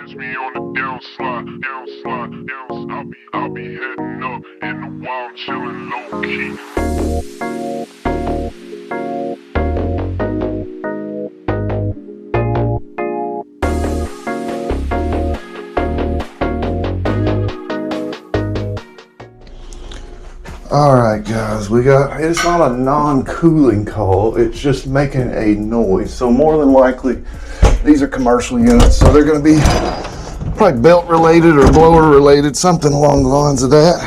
catch me on the downslide, I'll be heading up in the wild, chilling low key. Alright guys, it's not a non-cooling coil, it's just making a noise. So more than likely, these are commercial units, so they're gonna be probably belt related or blower related, something along the lines of that.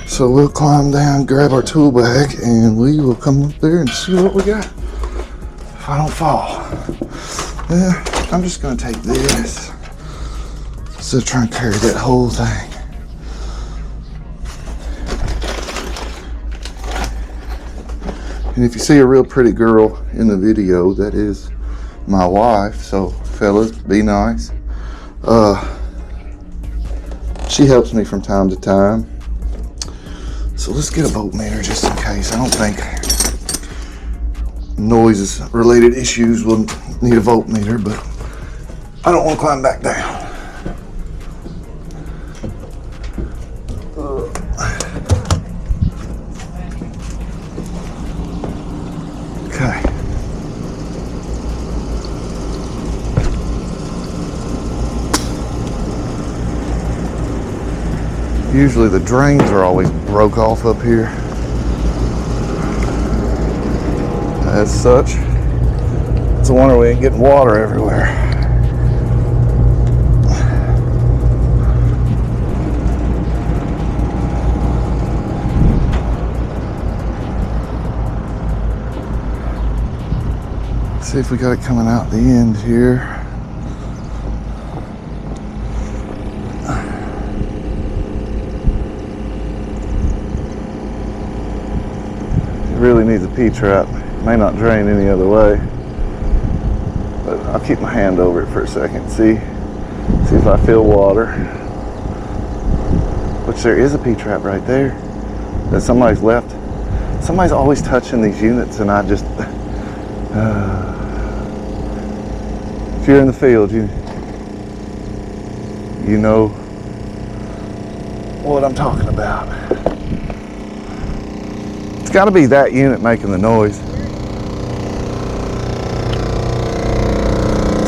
So we'll climb down, grab our tool bag, and we will come up there and see what we got. If I don't fall. Yeah, I'm just gonna take this instead of trying to carry that whole thing. And if you see a real pretty girl in the video, that is my wife. So fellas, be nice. She helps me from time to time. So let's get a voltmeter just in case. I don't think noises related issues will need a voltmeter, but I don't want to climb back down. Okay. Usually the drains are always broke off up here. As such, it's a wonder we ain't getting water everywhere. See if we got it coming out the end here. It really needs a P-trap. May not drain any other way, but I'll keep my hand over it for a second. See if I feel water. Which there is a P-trap right there that somebody's left. Somebody's always touching these units, and I just. If you're in the field, you know what I'm talking about. It's got to be that unit making the noise.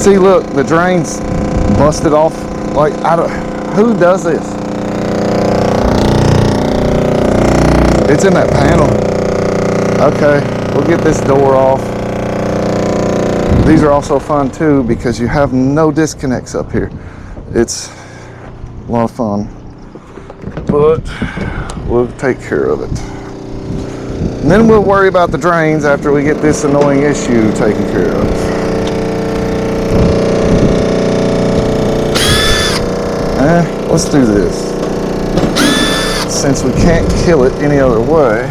See, look, the drain's busted off. Like, who does this? It's in that panel. Okay, we'll get this door off. These are also fun too because you have no disconnects up here. It's a lot of fun, but we'll take care of it. And then we'll worry about the drains after we get this annoying issue taken care of. Let's do this. Since we can't kill it any other way,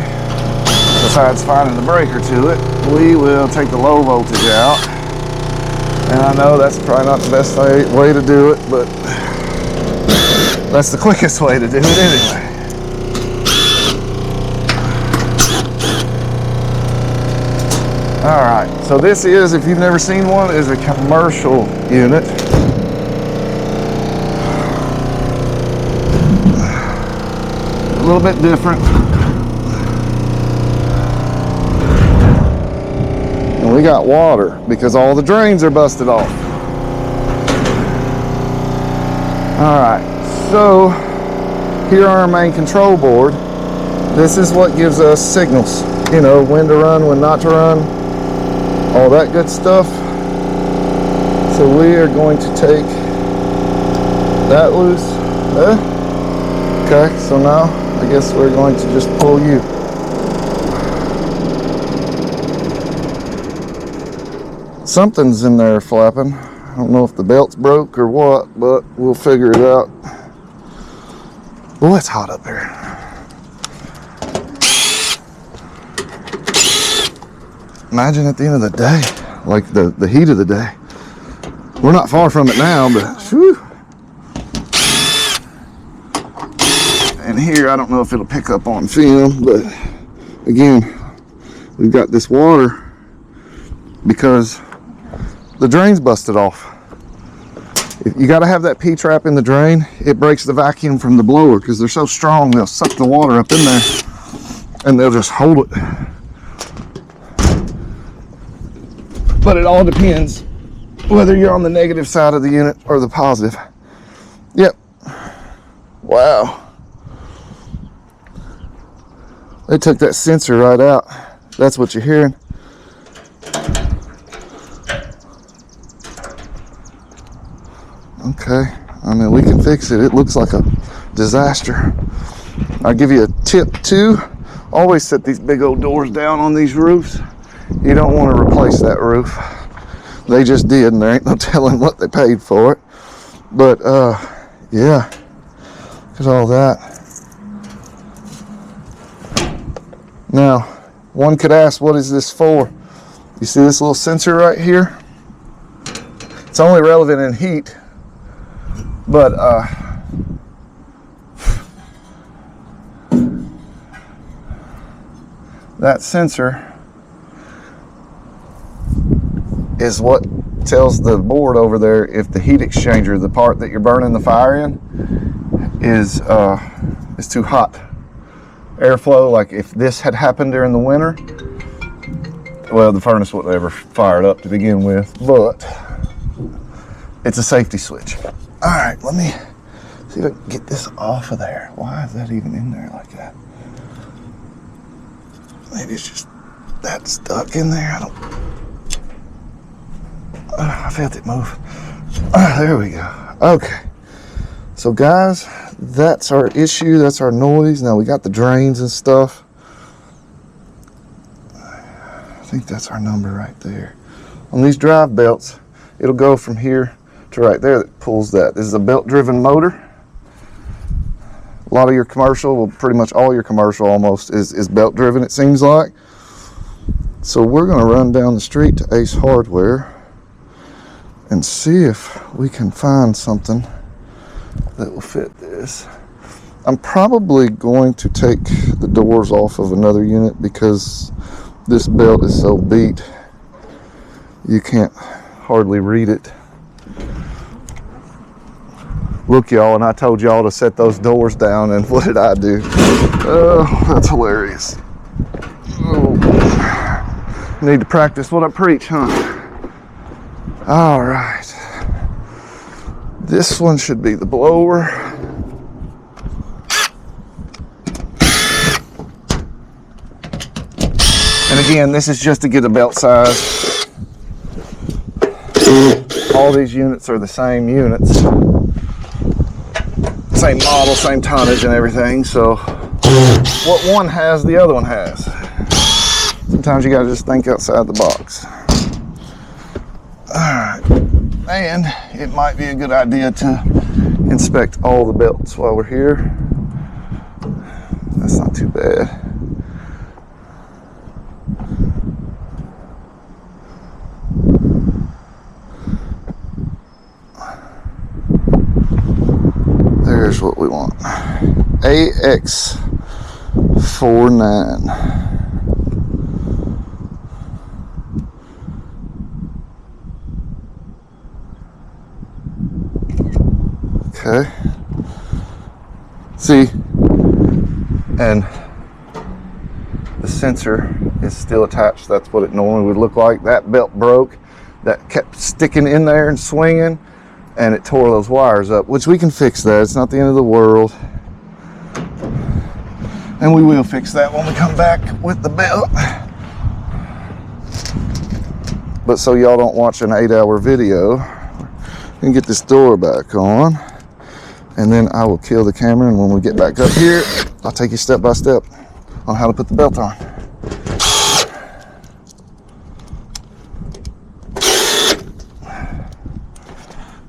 besides finding the breaker to it, we will take the low voltage out. And I know that's probably not the best way to do it, but that's the quickest way to do it anyway. All right, so this is, if you've never seen one, is a commercial unit. A little bit different. And we got water because all the drains are busted off. All right, so here on our main control board, this is what gives us signals. You know, when to run, when not to run, all that good stuff. So we are going to take that loose. Okay, so now I guess we're going to just pull you. Something's in there flapping. I don't know if the belt's broke or what, but we'll figure it out. Oh, it's hot up there. Imagine at the end of the day, like the heat of the day. We're not far from it now, but whew. And here, I don't know if it'll pick up on film, but again, we've got this water because the drain's busted off. You got to have that P-trap in the drain. It breaks the vacuum from the blower because they're so strong, they'll suck the water up in there and they'll just hold it. But it all depends whether you're on the negative side of the unit or the positive. Yep. Wow. They took that sensor right out. That's what you're hearing. Okay, I mean, we can fix it. It looks like a disaster. I'll give you a tip too. Always set these big old doors down on these roofs. You don't want to replace that roof. They just did, and there ain't no telling what they paid for it. But yeah, look at all that. Now, one could ask, what is this for? You see this little sensor right here? It's only relevant in heat, but that sensor is what tells the board over there if the heat exchanger, the part that you're burning the fire in, is too hot. Airflow, like if this had happened during the winter, well, the furnace wouldn't ever fire it up to begin with, but it's a safety switch. All right, let me see if I can get this off of there. Why is that even in there like that? Maybe it's just that stuck in there. I felt it move. There we go. Okay. So guys, that's our issue. That's our noise. Now we got the drains and stuff. I think that's our number right there. On these drive belts, it'll go from here to right there that pulls that. This is a belt-driven motor. A lot of your commercial, well, pretty much all your commercial almost is belt-driven, it seems like. So we're going to run down the street to Ace Hardware and see if we can find something that will fit this. I'm probably going to take the doors off of another unit because this belt is so beat you can't hardly read it. Look, y'all, and I told y'all to set those doors down, and what did I do? Oh, that's hilarious. Oh. Need to practice what I preach, huh? All right. This one should be the blower. And again, this is just to get a belt size. All these units are the same units. Same model, same tonnage and everything. So what one has, the other one has. Sometimes you gotta just think outside the box. All right. And it might be a good idea to inspect all the belts while we're here. That's not too bad. There's what we want. AX49. Okay. See, and the sensor is still attached. That's what it normally would look like. That belt broke. That kept sticking in there and swinging, and it tore those wires up, which we can fix that. It's not the end of the world. And we will fix that when we come back with the belt. But so y'all don't watch an 8-hour video, and get this door back on. And then I will kill the camera, and when we get back up here, I'll take you step by step on how to put the belt on.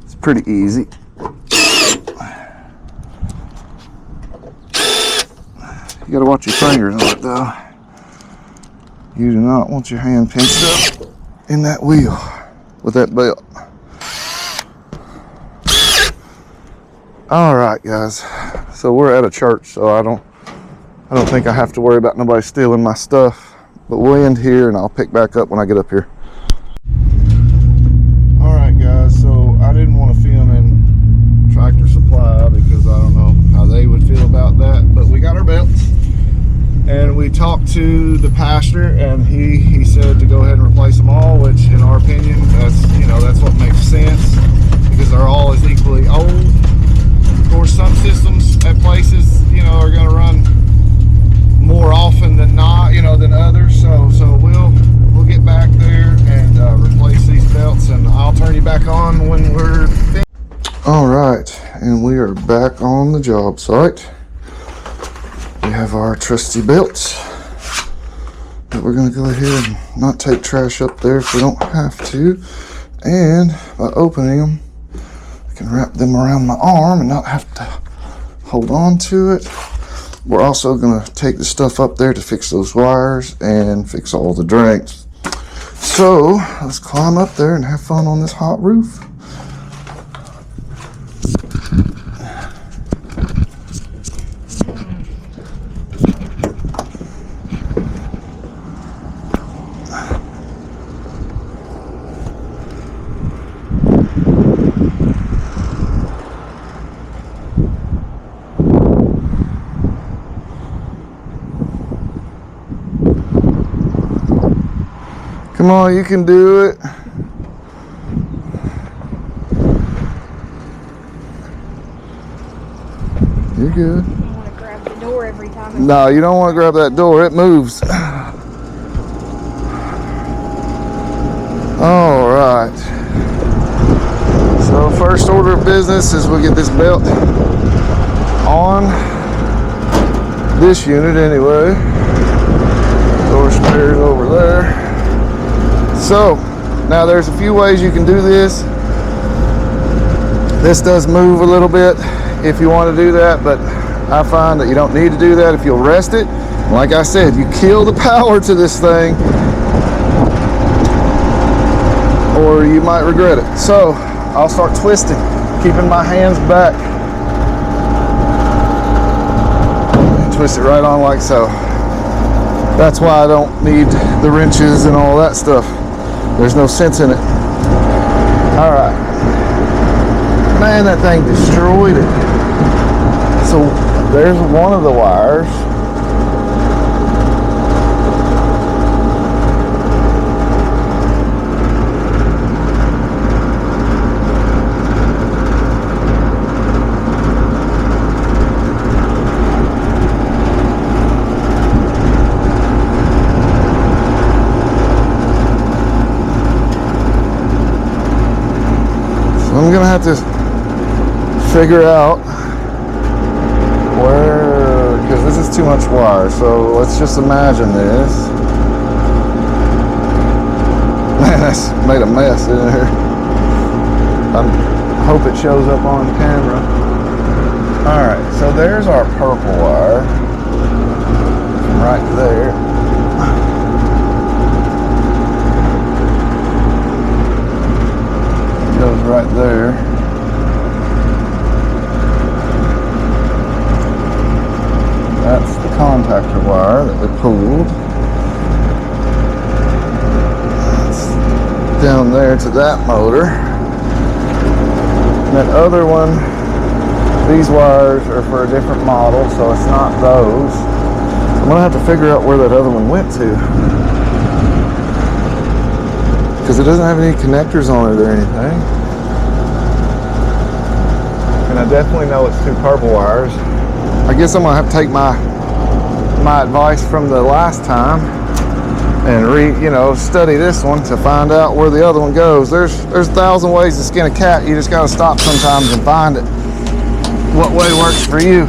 It's pretty easy. You gotta watch your fingers on it though. You do not want your hand pinched up in that wheel with that belt. All right, guys. So we're at a church, so I don't think I have to worry about nobody stealing my stuff. But we'll end here, and I'll pick back up when I get up here. All right, guys. So I didn't want to film in talked to the pastor, and he said to go ahead and replace them all, which in our opinion, that's what makes sense, because they're all as equally old. Of course, some systems at places, are going to run more often than not, than others. So we'll get back there and replace these belts, and I'll turn you back on when we're finished. All right, and we are back on the job site. We have our trusty belts that we're going to go ahead and not take trash up there if we don't have to. And by opening them, I can wrap them around my arm and not have to hold on to it. We're also going to take the stuff up there to fix those wires and fix all the drains. So let's climb up there and have fun on this hot roof. Come on, you can do it. You're good. I don't want to grab the door every time. No, you don't want to grab that door. It moves. All right. So first order of business is we get this belt on this unit anyway. Door spares over there. So now there's a few ways you can do this. This does move a little bit if you want to do that, but I find that you don't need to do that if you'll rest it. Like I said, you kill the power to this thing or you might regret it. So I'll start twisting, keeping my hands back. And twist it right on like so. That's why I don't need the wrenches and all that stuff. There's no sense in it. All right. Man, that thing destroyed it. So there's one of the wires. I'm gonna have to figure out where, because this is too much wire. So let's just imagine this. Man, that's made a mess in here. I hope it shows up on camera. All right, so there's our purple wire right there. Goes right there. That's the contactor wire that we pulled. That's down there to that motor. And that other one, these wires are for a different model, so it's not those. I'm gonna have to figure out where that other one went to, because it doesn't have any connectors on it or anything. And I definitely know it's two purple wires. I guess I'm gonna have to take my advice from the last time and study this one to find out where the other one goes. There's 1,000 ways to skin a cat. You just gotta stop sometimes and find it. What way works for you?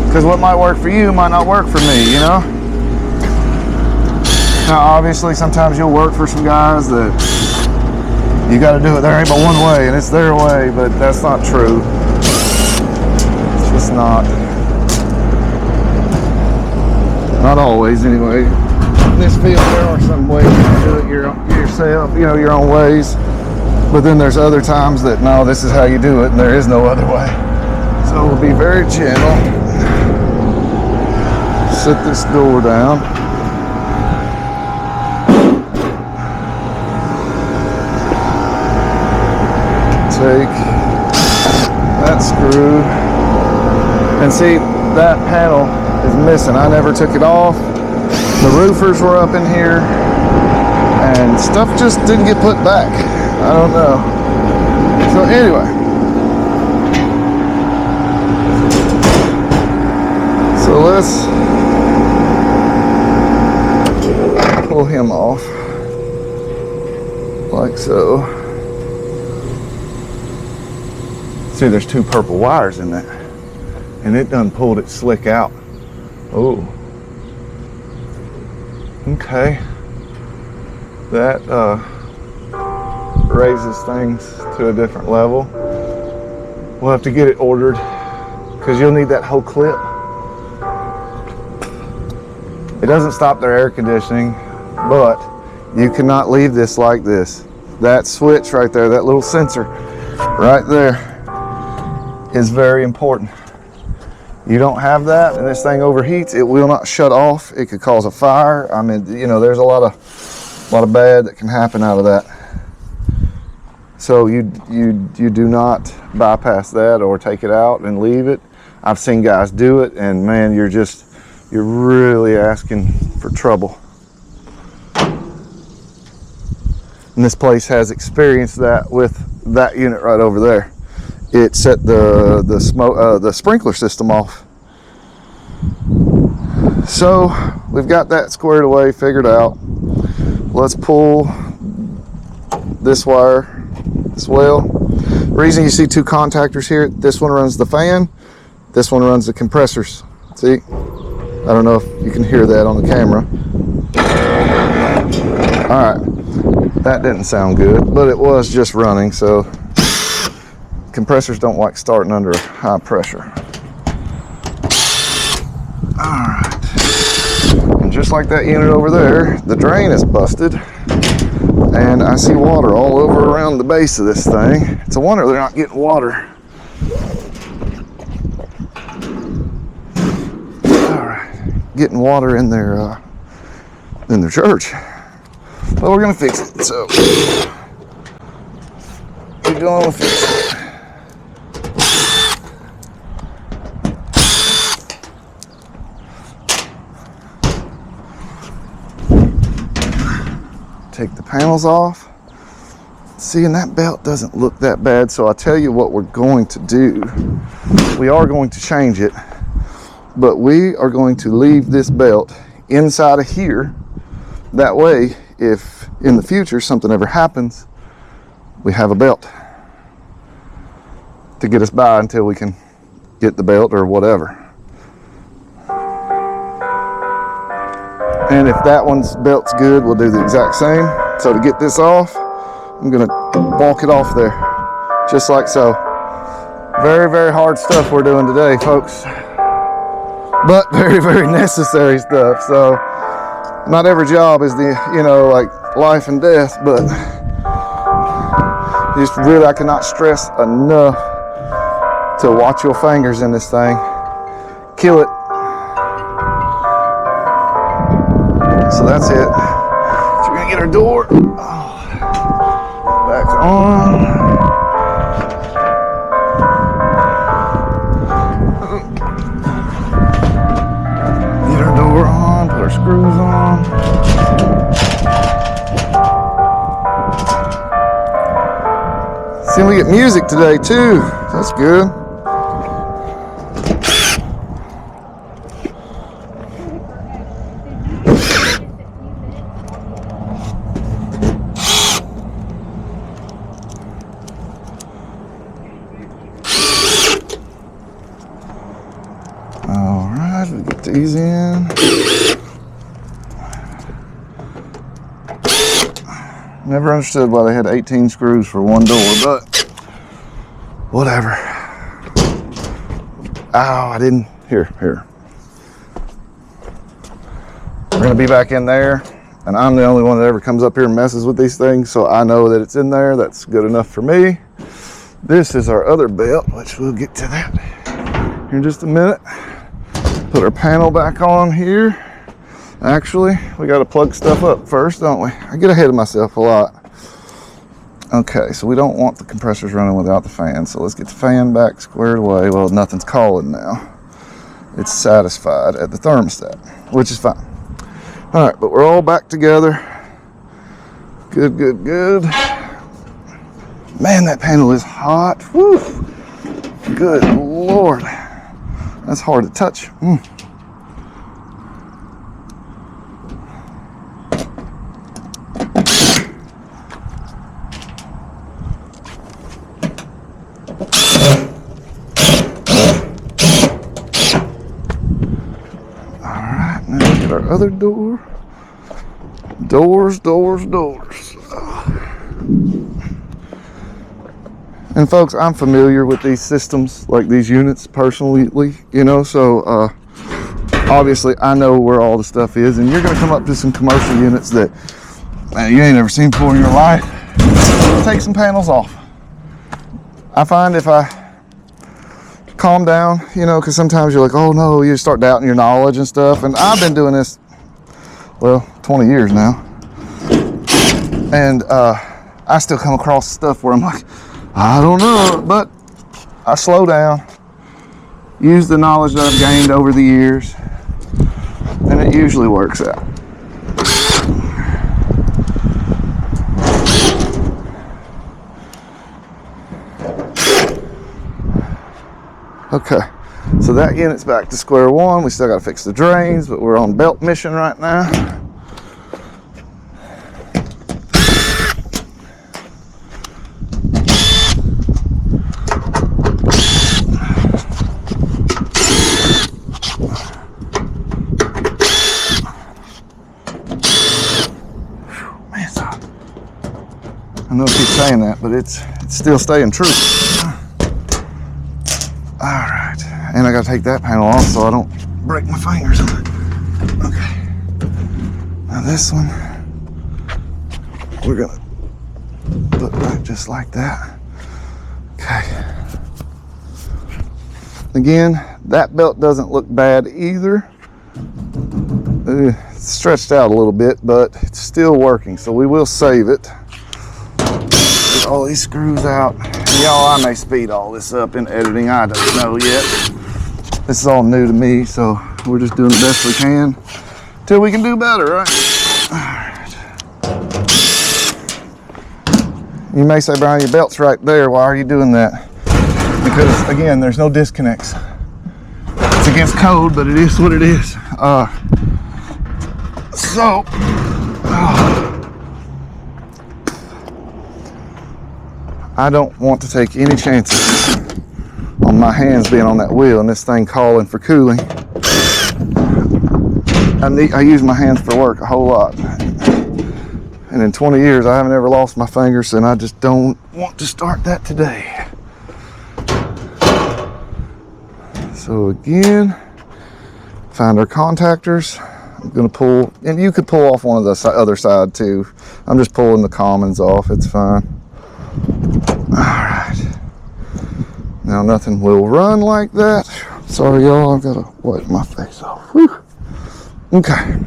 Because what might work for you might not work for me, Now, obviously, sometimes you'll work for some guys that you got to do it. There ain't but one way, and it's their way, but that's not true. It's just not. Not always, anyway. In this field, there are some ways you can do it yourself, your own ways. But then there's other times that, no, this is how you do it, and there is no other way. So we'll be very gentle. Set this door down. Take that screw, and see that panel is missing. I never took it off. The roofers were up in here, and stuff just didn't get put back. I don't know. So anyway, so let's pull him off like so. See, there's two purple wires in that, and it done pulled it slick out. Oh, okay. That raises things to a different level. We'll have to get it ordered because you'll need that whole clip. It doesn't stop their air conditioning, but you cannot leave this like this. That switch right there, that little sensor right there, is very important. You don't have that and this thing overheats, it will not shut off. It could cause a fire. I mean, you know, there's a lot of bad that can happen out of that. So you do not bypass that or take it out and leave it. I've seen guys do it, and man, you're really asking for trouble. And this place has experienced that with that unit right over there. It set the sprinkler system off. So we've got that squared away, figured out. Let's pull this wire as well. The reason you see two contactors here, this one runs the fan, this one runs the compressors. See? I don't know if you can hear that on the camera. All right, that didn't sound good, but it was just running, so compressors don't like starting under high pressure. All right, and just like that unit over there, the drain is busted, and I see water all over around the base of this thing. It's a wonder they're not getting water. All right, getting water in their church. But we're gonna fix it. So we're gonna fix it. Take the panels off. See, and that belt doesn't look that bad, so I'll tell you what we're going to do. We are going to change it, but we are going to leave this belt inside of here. That way, if in the future something ever happens, we have a belt to get us by until we can get the belt or whatever. And if that one's belt's good, we'll do the exact same. So to get this off, I'm gonna walk it off there, just like so. Very, very hard stuff we're doing today, folks. But very, very necessary stuff. So not every job is like life and death, but just really, I cannot stress enough to watch your fingers in this thing. Kill it. So that's it. So we're gonna get our door back on. Get our door on, put our screws on. See, we get music today too. That's good. We get these in. Never understood why they had 18 screws for one door, but whatever. Oh, I didn't. Here. We're gonna be back in there, and I'm the only one that ever comes up here and messes with these things, so I know that it's in there. That's good enough for me. This is our other belt, which we'll get to that here in just a minute. Put our panel back on here. Actually, we got to plug stuff up first, don't we? I get ahead of myself a lot. Okay, so we don't want the compressors running without the fan, so let's get the fan back squared away. Well, nothing's calling now. It's satisfied at the thermostat, which is fine. All right, but we're all back together. Good, good, good. Man, that panel is hot. Woo. Good Lord. That's hard to touch. Alright, now look at our other door. Doors. And folks, I'm familiar with these systems, like these units personally, you know, so obviously I know where all the stuff is, and you're going to come up to some commercial units that you ain't never seen before in your life. Take some panels off. I find if I calm down, you know, because sometimes you're like, oh no, you start doubting your knowledge and stuff, and I've been doing this, well, 20 years now, and I still come across stuff where I'm like, I don't know, but I slow down, use the knowledge that I've gained over the years, and it usually works out. Okay, so that unit's back to square one. We still got to fix the drains, but we're on belt mission right now. Man, it's hot. I know I keep saying that, but it's still staying true. All right, and I gotta take that panel off so I don't break my fingers on it. Okay, now this one, we're gonna put back just like that. Okay. Again, that belt doesn't look bad either. It's stretched out a little bit, but it's still working, so we will save it. Get all these screws out. Y'all, I may speed all this up in editing, I don't know yet. This is all new to me, so we're just doing the best we can till we can do better, right? All right. You may say, Brian, your belt's right there. Why are you doing that? Because, again, there's no disconnects. It's against code, but it is what it is. I don't want to take any chances on my hands being on that wheel and this thing calling for cooling. I use my hands for work a whole lot. And in 20 years, I haven't ever lost my fingers, and I just don't want to start that today. So again, find our contactors. I'm gonna pull, and you could pull off one of the other side too. I'm just pulling the commons off, it's fine. All right, now nothing will run like that. Sorry y'all, I've got to wipe my face off. Whew. Okay,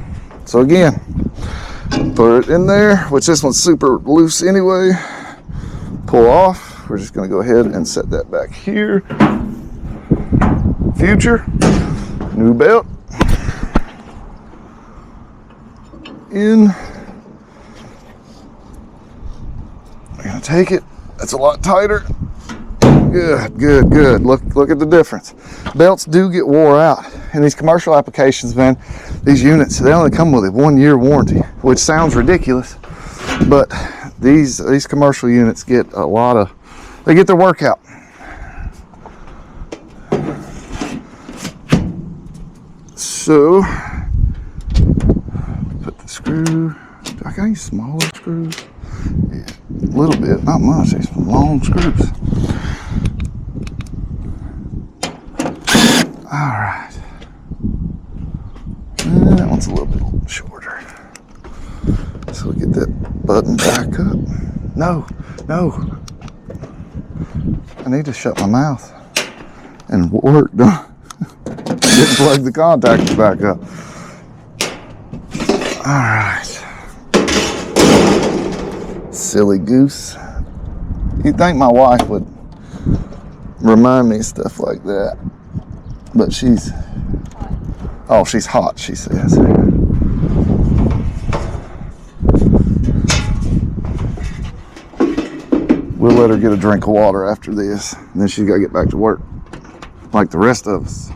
so again, put it in there, which this one's super loose anyway. Pull off. We're just gonna go ahead and set that back here. Future, new belt. In. I'm gonna take it. That's a lot tighter. Good, good, good. Look at the difference. Belts do get wore out. In these commercial applications, man, these units, they only come with a 1-year warranty, which sounds ridiculous, but these commercial units get a lot of, they get their work out. So, put the screw, I got any smaller screws? Yeah, a little bit, not much, these long screws. All right. And that one's a little bit shorter. So we'll get that button back up. No. I need to shut my mouth and work done. Didn't plug the contactors back up. All right. Silly goose. You'd think my wife would remind me of stuff like that. But she's hot, she says. All right, so again, we're gonna take this We'll let her get a drink of water after this, and then she's got to get back to work like the rest of us.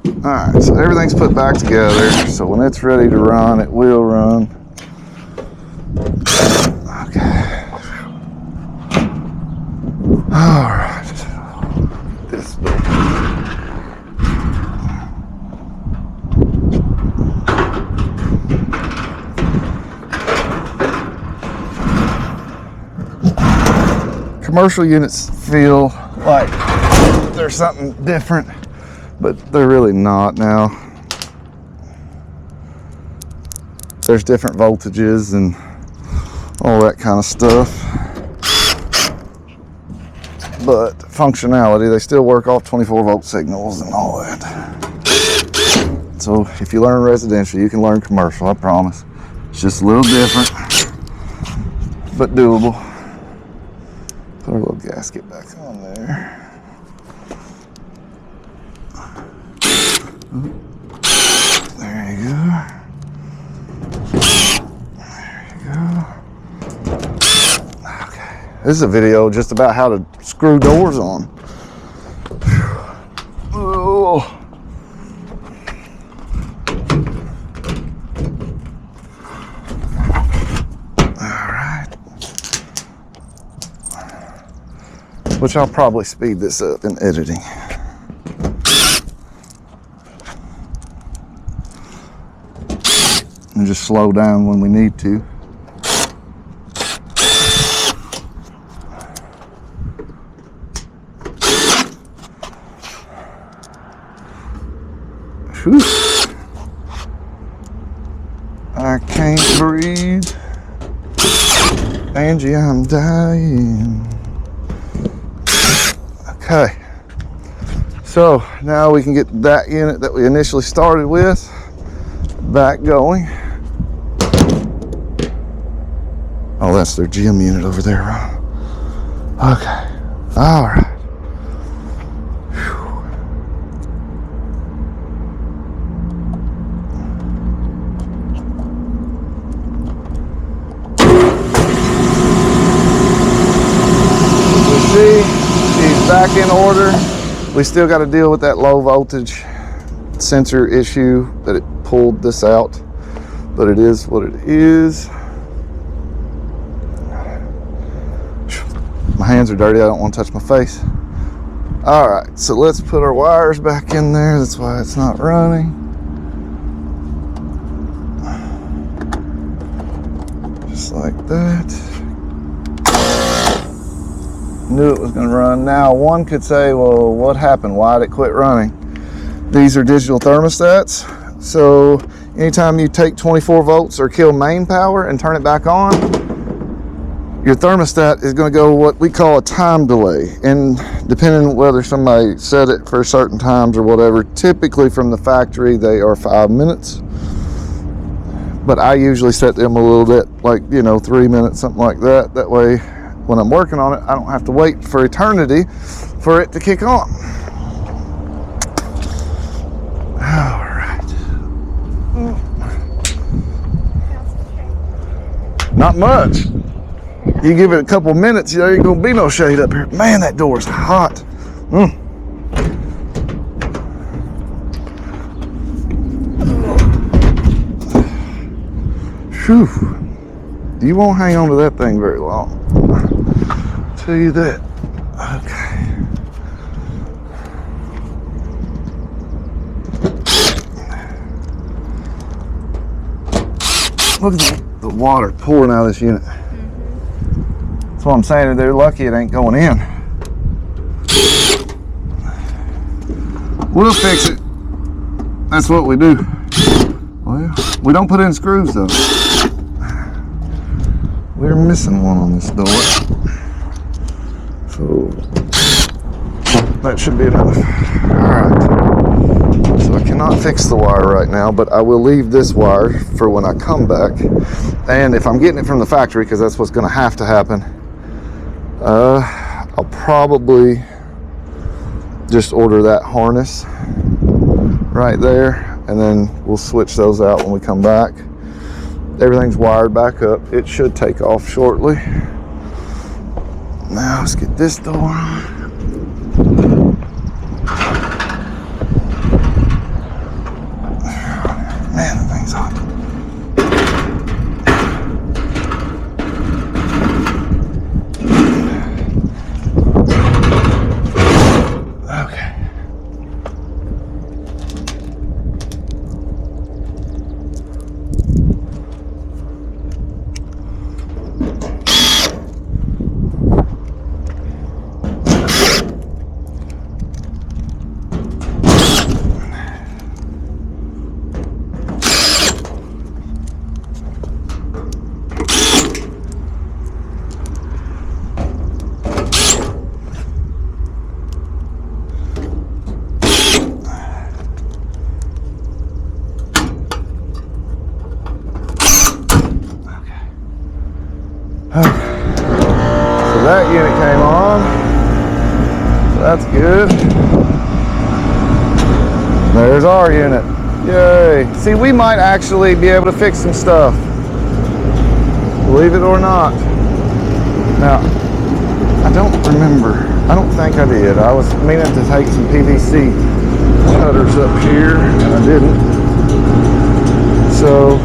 All right, so everything's put back together, so when it's ready to run, it will run. Okay. All right. This door. Commercial units feel like there's something different, but they're really not now. There's different voltages and all that kind of stuff, but functionality, they still work off 24-volt signals and all that. So if you learn residential, you can learn commercial, I promise. It's just a little different, but doable. Put our little gasket back on there. There you go. There you go. Okay. This is a video just about how to screw doors on. Oh. Which I'll probably speed this up in editing. And just slow down when we need to. Whew. I can't breathe. Angie, I'm dying. Okay, so now we can get that unit that we initially started with back going. Oh, that's their gym unit over there. Okay, all right. Back in order. We still got to deal with that low voltage sensor issue that it pulled this out, but it is what it is. My hands are dirty, I don't want to touch my face. All right, so let's put our wires back in there. That's why it's not running. Just like that. Knew it was going to run. Now one could say, well, what happened? Why did it quit running? These are digital thermostats, so anytime you take 24 volts or kill main power and turn it back on, your thermostat is going to go what we call a time delay, and depending on whether somebody set it for certain times or whatever, typically from the factory they are 5 minutes, but I usually set them a little bit, like 3 minutes, something like that. That way when I'm working on it, I don't have to wait for eternity for it to kick on. All right. Not much. You give it a couple minutes, there ain't gonna be no shade up here. Man, that door's hot. Whew. You won't hang on to that thing very long. I'll tell you that. Okay. Look at the water pouring out of this unit. That's what I'm saying. They're lucky it ain't going in. We'll fix it. That's what we do. Well, we don't put in screws though. We're missing one on this door. So that should be enough. Alright. So I cannot fix the wire right now, but I will leave this wire for when I come back. And if I'm getting it from the factory, because that's what's going to have to happen, I'll probably just order that harness right there, and then we'll switch those out when we come back. Everything's wired back up. It should take off shortly. Now let's get this door on. Man, the thing's hot. Okay. Okay. So that unit came on. So that's good. There's our unit. Yay. See, we might actually be able to fix some stuff. Believe it or not. Now, I don't remember. I don't think I did. I was meaning to take some PVC cutters up here, and I didn't. So,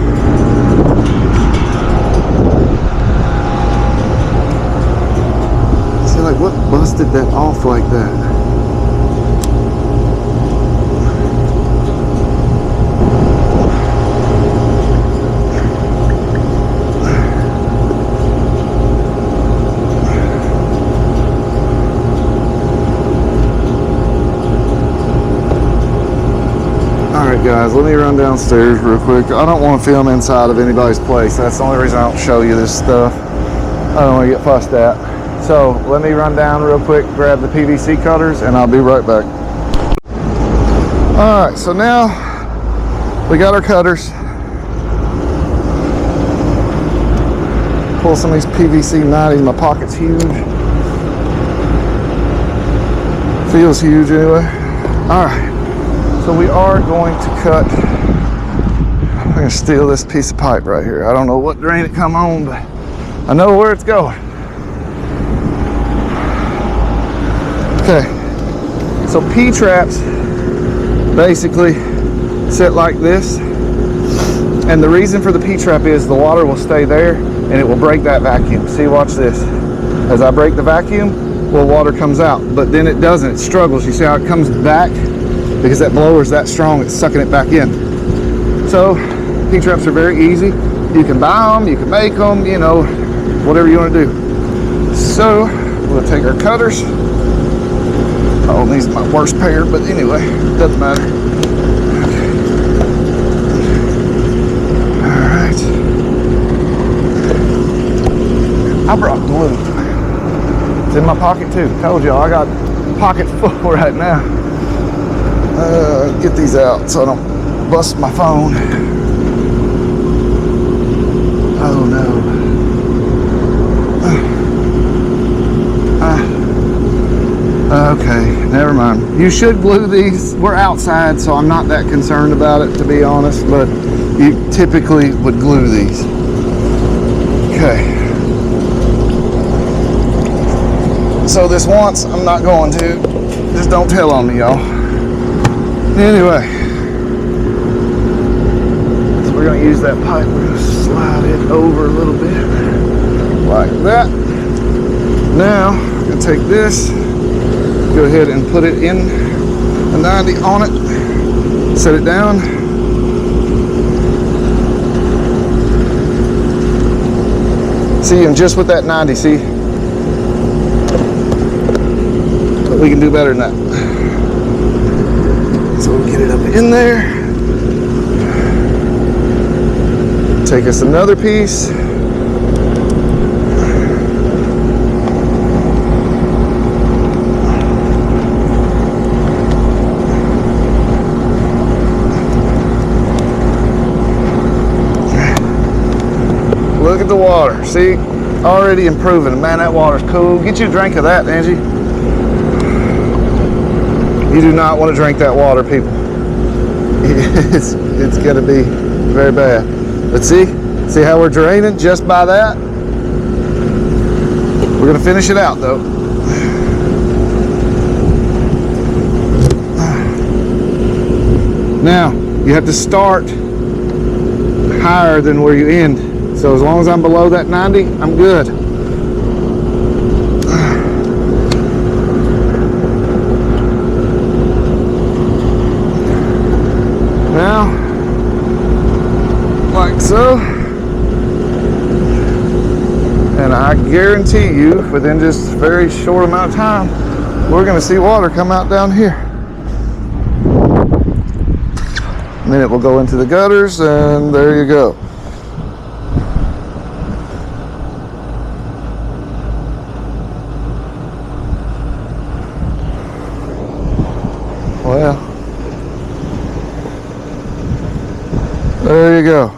see, like, what busted that off like that? Guys, let me run downstairs real quick. I don't want to film inside of anybody's place. That's the only reason I don't show you this stuff. I don't want to get fussed at. So let me run down real quick, grab the PVC cutters, and I'll be right back. All right, so now we got our cutters. Pull some of these PVC 90s. My pocket's huge. Feels huge anyway. All right. So we are going to cut, I'm going to steal this piece of pipe right here. I don't know what drain it come on, but I know where it's going. Okay, so P-traps basically sit like this. And the reason for the P-trap is the water will stay there and it will break that vacuum. See, watch this. As I break the vacuum, well, water comes out, but then it doesn't, it struggles. You see how it comes back? Because that blower is that strong, it's sucking it back in. So P-traps are very easy. You can buy them, you can make them, you know, whatever you want to do. So we'll take our cutters. Oh, these are my worst pair, but anyway, doesn't matter. Okay. All right. I brought glue. It's in my pocket too. Told y'all I got pockets full right now. Get these out so I don't bust my phone. Oh no. Okay, never mind. You should glue these. We're outside, so I'm not that concerned about it, to be honest, but you typically would glue these. Okay. So this once, I'm not going to. Just don't tell on me, y'all. Anyway, so we're going to use that pipe. We're going to slide it over a little bit like that. Now, I'm going to take this, go ahead and put it in a 90 on it, set it down. See, and just with that 90, see? But we can do better than that. So we'll get it up in there. Take us another piece. Look at the water. See, already improving. Man, that water's cool. Get you a drink of that, Angie. You do not want to drink that water, people. It's going to be very bad. But see how we're draining just by that? We're gonna finish it out though. Now, you have to start higher than where you end. So as long as I'm below that 90, I'm good. Now, like so. And I guarantee you, within just a very short amount of time, we're gonna see water come out down here. And then it will go into the gutters, and there you go. Well, there you go.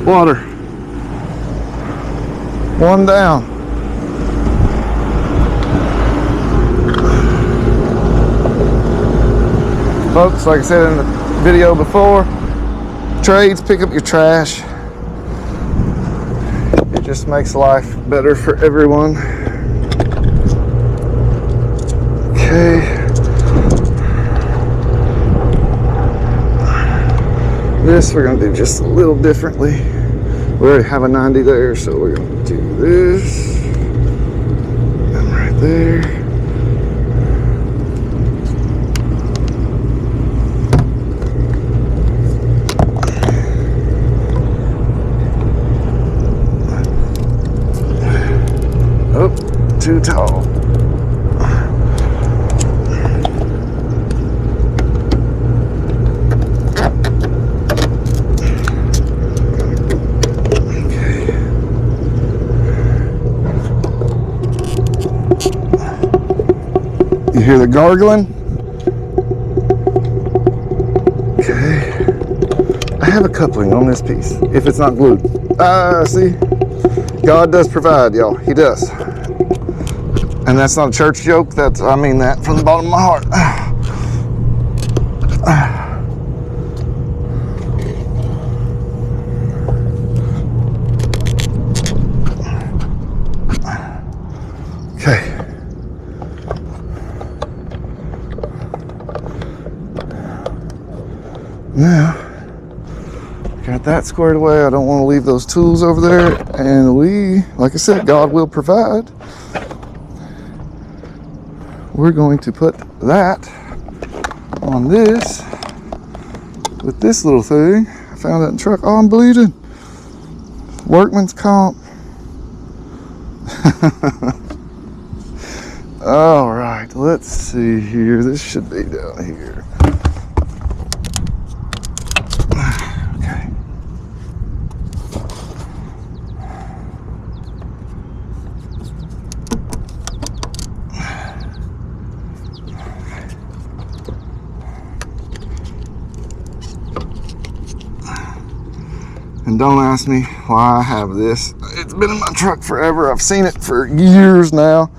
Water. One down. Folks, like I said in the video before, trades, pick up your trash. It just makes life better for everyone. Okay. This we're gonna do just a little differently. We already have a 90 there, so we're gonna do this. And right there. Oh, too tall. You hear the gargling? Okay. I have a coupling on this piece, if it's not glued. See? God does provide, y'all. He does. And that's not a church joke. I mean that from the bottom of my heart. Okay. Now, got that squared away. I don't want to leave those tools over there. And like I said, God will provide. We're going to put that on this with this little thing. I found it in the truck. Oh, I'm bleeding. Workman's comp. All right, let's see here. This should be down here. And don't ask me why I have this. It's been in my truck forever. I've seen it for years now.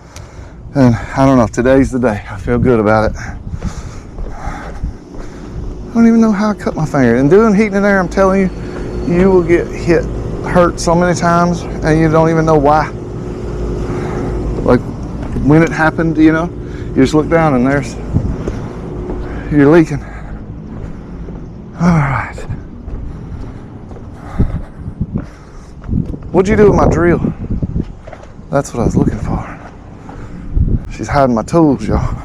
And I don't know, today's the day. I feel good about it. I don't even know how I cut my finger. And doing heating and air, I'm telling you, you will get hurt so many times and you don't even know why. Like when it happened, you know, you just look down and you're leaking. All right. What'd you do with my drill? That's what I was looking for. She's hiding my tools, y'all.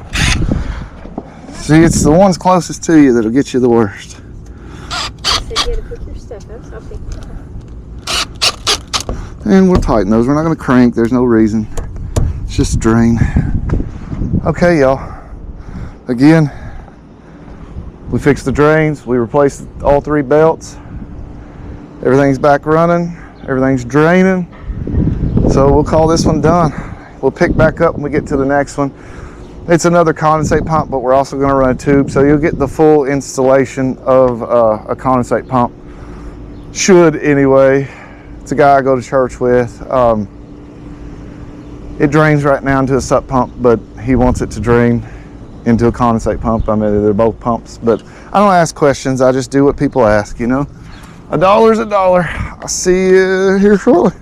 See, it's the ones closest to you that'll get you the worst. So you gotta pick your stuff up, so I'll pick it up. And we'll tighten those. We're not gonna crank, there's no reason. It's just a drain. Okay, y'all. Again, we fixed the drains, we replaced all 3 belts. Everything's back running. Everything's draining, so we'll call this one done. We'll pick back up when we get to the next one. It's another condensate pump, but we're also going to run a tube, so you'll get the full installation of a condensate pump. Should anyway. It's a guy I go to church with. It drains right now into a sup pump, but he wants it to drain into a condensate pump. I mean, they're both pumps, but I don't ask questions. I just do what people ask, you know. $1 is $1. I'll see you here shortly.